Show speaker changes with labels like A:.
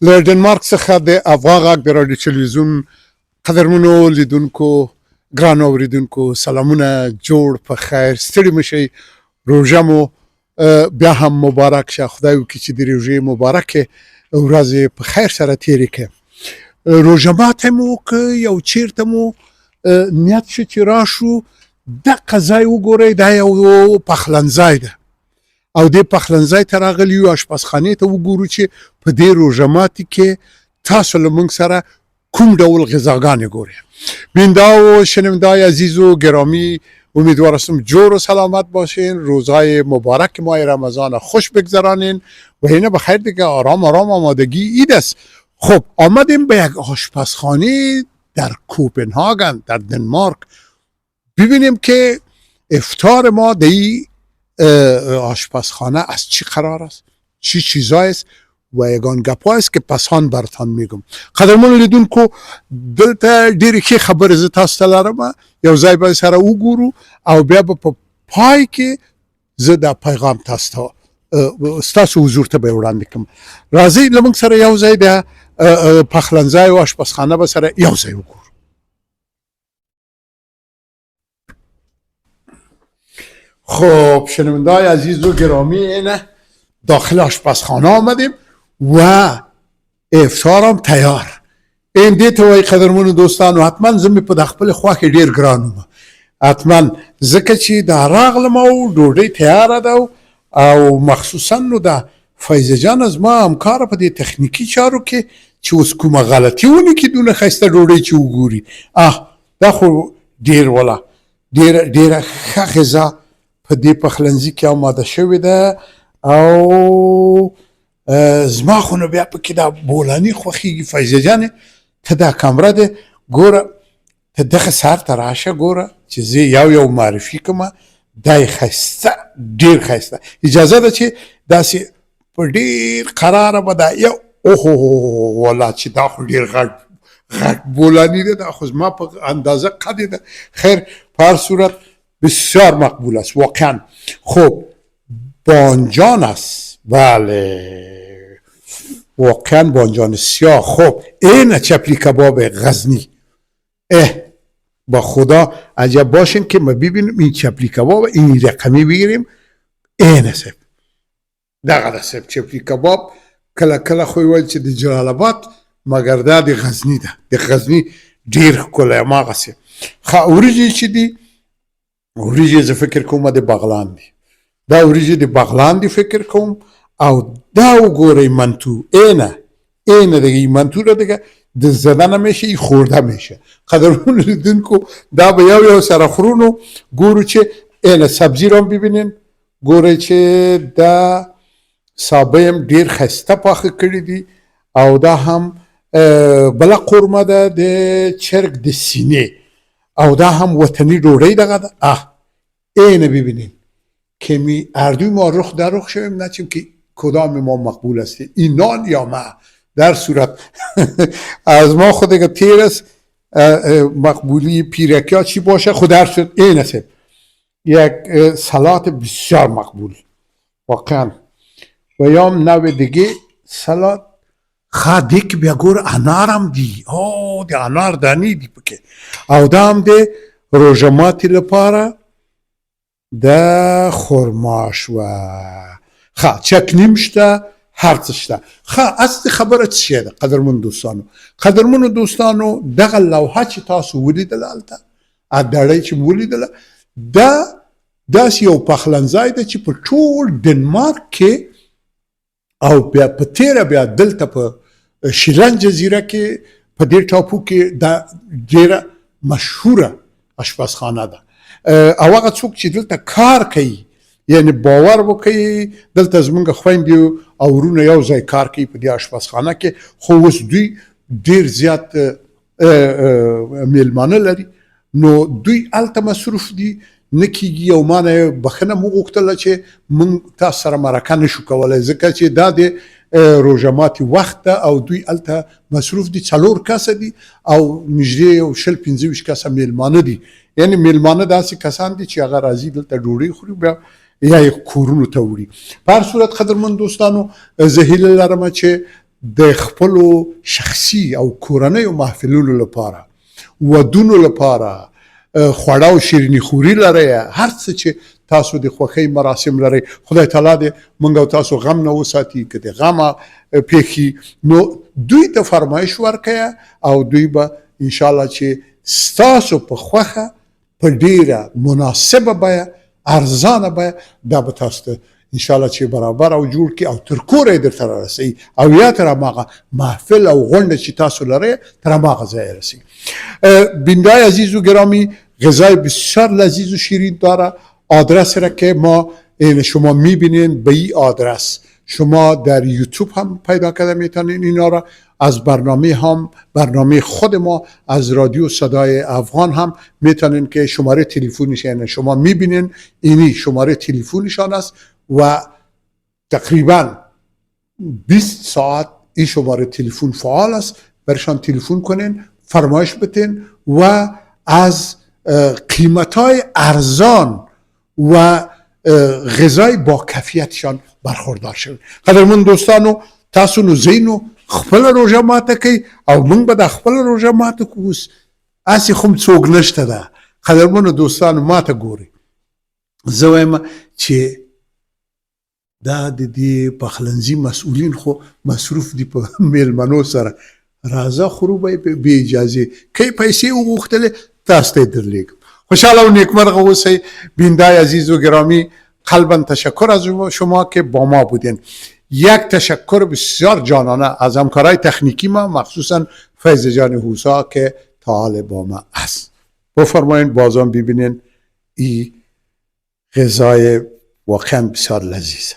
A: له ډنمارک څخه د افغان غږ د راډیو تلویزیون قدرمنو لیدونکو ګرانو اوریدونکو سلامونه جوړ په خیر ستړي مشئ روژه مو بیا هم مبارک شه خدای وکړي چې د روژې مبارکې ورځې په خیر سره تېرې کړي روژه ماتی مو وکړه یو چېرته مو نیت شو چې راشو دغه ځای وګورئ دا یو پخلنځی ده او دې پخلنځی ته راغلي یو اشپزخانې ته وګورو چې په دې روژه ماتي کې تاسو له موږ سره کوم ډول غذاګانې ګورئ بیننده و شنونده عزیز و گرامی امیدوار هستم جور و سلامت باشین روزهای مبارک ماه رمضان خوش بگذرانین و اینه بخیر دیگه آرام آمادگی عید است خب آمدیم به یک آشپزخانه در کوپنهاگن در دنمارک ببینیم که افطار ما در این آشپزخانه از چی قرار است چی چیزای است و یگان گپا است که پسان برتان میگم قدرمن لیدونکو دلته ډېرې ښې خبرې زه تاسو ته لرم یو ځای به سره وګورو او بیا به په پای کې زه دا پیغام ستاسو حضور ته به وړاندې کړم راځئ له موږ سره یو ځای د پخلنځی او اشپزخانه به سره یو ځای وګورو خب شنونده‌های عزیز و گرامی اینه داخل آشپزخانه آمدیم و افطارم تیار این دې ته وایي قدرمنو دوستانو حتما زه مې په د خپل خوا کې ډېر ګران وم حتما ځکه چې دا راغلم او ډوډۍ تیاره ده او مخصوصا نو دا فیضه جان زما همکاره په دې تخنیکي چارو کې چې اوس کومه غلطي ونه کړي دونه ښایسته ډوډۍ چې وګوري دا خو ډېر وله ډېره ښه غذا په دې پخلنځي کې آماده شوې ده او زما خو نو بیا پکې دا بولاني خوښېږي فیضه جانې ته دا کمره ده ګوره ته دغه سهار ته راشه ګوره چې زه یو معرفي کړم دا یې ښایسته ډېر ښایسته اجازه ده چې داسې په ډېر قراره به دا یو اوهو والله چې دا خو ډېر غټ بولانی ده دا خو زما په اندازه قدې ده خیر په هر صورت بسیار مقبول است واقعا خب بانجان است بله واقعا بانجان سیاه خب این چپلی کباب غزنی با خدا عجب باشین که ما ببینیم این چپلی کباب این رقمی بگیریم این است دغه است چپلی کباب کله خو ویل چې د جلال آباد مګر دا د غزنی ده د غزنی ډیر ښکلی هماغسې ښه وریجې چې دي وریجې زه فکر کوم د بغلان دي دا وریجې د بغلان دي فکر کوم او دا وګورئ منتو اینه دیگه منتو را دیگه د زدن میشه ای خورده میشه قدرمون لیدونکو دا به یو سره خورونو ګورو چې اینه سبزی رو ببینین ګورئ چې دا سابه هم ډیر خسته پاخه کړی دي او دا هم بله قورمه ده د چرګ د سینې او دا هم وطنی ډوډۍ دغه ده اینه ببینین که می اردوی ما رخ در رخ شویم نچیم که کدام ما مقبول است این نان یا ما در صورت از ما خود اگه تیر است مقبولی پیرکی ها چی باشه خود در صورت این است یک سلات بسیار مقبول واقعا و یا نوع دیگه سلات خادیک بیا گور انارم دی دی انار دانی دی پکه او دا هم دی روژماتی لپاره دا خورماش و چکنیم شته هر څه شته اصل خبره چیه ده قدرمنو دوستانو دغه لوحه چې تاسو ولیدله هلته دړۍ چې ولیدله دا داسې یو پخلنځی ده چې په ټول ډنمارک کې او بیا په تیره بیا دلته په شیلن جزیره کې په دې ټاپو کې دا ډېره مشهوره اشپزخانه ده او هغه څوک چې دلته کار کوي یعنی باور وکړي دلته زمونږ خویندې او ورونه یو ځای کار کوي په دې اشپزخانه کې خو اوس دوی ډېر زیات میلمانه لري نو دوی هلته مصروف دي نه کېږي او ما نه بخښنه مو غوښتله چې موږ تاسو سره مرکه نشو کولی ځکه چې دا د روژه ماتي وخت ده او دوی هلته مصروف دي 4 کسه دي او نږدې یو 25 کسه میلمانه دي یعنی میلمانه داسې کسان دي چې هغه راځي دلته ډوډۍ خوري بیا یا یې کورونو ته وړي په هر صورت قدرمن دوستانو زه هیله لرم چې د خپلو شخصي او کورنۍ محفلونو لپاره، ودونو لپاره، خواړه او شیریني خوري لري، هر څه چې تاسو د خوښۍ مراسم لري، خدای تعالی دې موږ او تاسو غم نه وساتي. که د غم پیښي نو دوی ته فرمایش ورکړه او دوی به انشاءالله چې ستاسو په خوښه په ډیره مناسبه بیه، ارزانه بیه، دا به تاسو ته انشاءالله چې برابر او جوړ کی او تر کوره درته رسي او یا تر هغه محفل او غونډه چې تاسو لري تر هغه ځای رسي. بیننده‌های عزیز و گرامی، غذای بسیار لذیذ و شیرین داره. آدرس را که ما شما میبینین به این آدرس شما در یوتیوب هم پیدا کرده میتونین اینا را. از برنامه خود ما از رادیو صدای افغان هم میتونین که شماره تلفنش یعنی شما میبینین اینی شماره تلفنشان است و تقریبا 20 ساعت این شماره تلفن فعال است. برشان تلفن کنین، فرمایش بتین و از قیمت‌های ارزان و غذای با کیفیتشان برخوردار شوید. قدرمن دوستانو، تاسو نو زینو خپل روژه ماته کوي او موږ به د خپل روژه ماته کوو. اسی خو څوک نشته ده. قدرمنو دوستانو، ماته ګوري، زه وایم چې دا د دې پخلنځي مسؤلین خو مصروف دي په میلمنو سره. راځه خورو به بې اجازې که پیسې وغوښتلې تاسو ته یې درلیږم. خوشحال و نیکمرغ اوسئ. بیننده‌های عزیز و گرامی، قلبا تشکر از شما که با ما بودین. یک تشکر بسیار جانانه از همکارای تکنیکی ما، مخصوصا فیض جان هوسا که تا حال با ما است. بفرمایید بازم ببینین این غذای واقعا بسیار لذیذه.